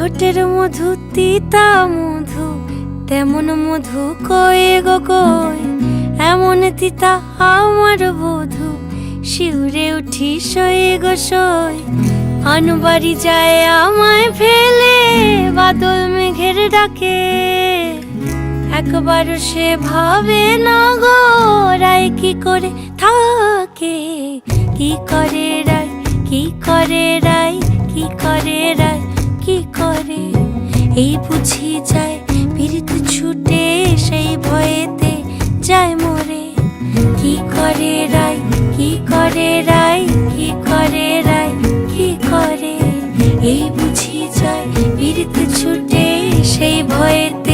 ঠোঁটের মধু তিতা মধু, তেমন মধু কয়ে গো কই, এমন তিতা আমার বধূ, শিউরে উঠি সয়ে গো সই। আনবাড়ি যায় আমায় ফেলে, বাদল মেঘের ডাকে, একবারও সে ভাবে না গো রায় কি করে থাকে। কি করে রায়, কি করে রায়, কি করে রায়, কি করে, এই বুঝি যায় পীড়িত ছুটে, সেই ভয়েতে যায় মরে। কি করে রায়, কি করে রায়, কি করে রায়, কি করে, এই বুঝি যায় পীড়িত ছুটে, সেই ভয়েতে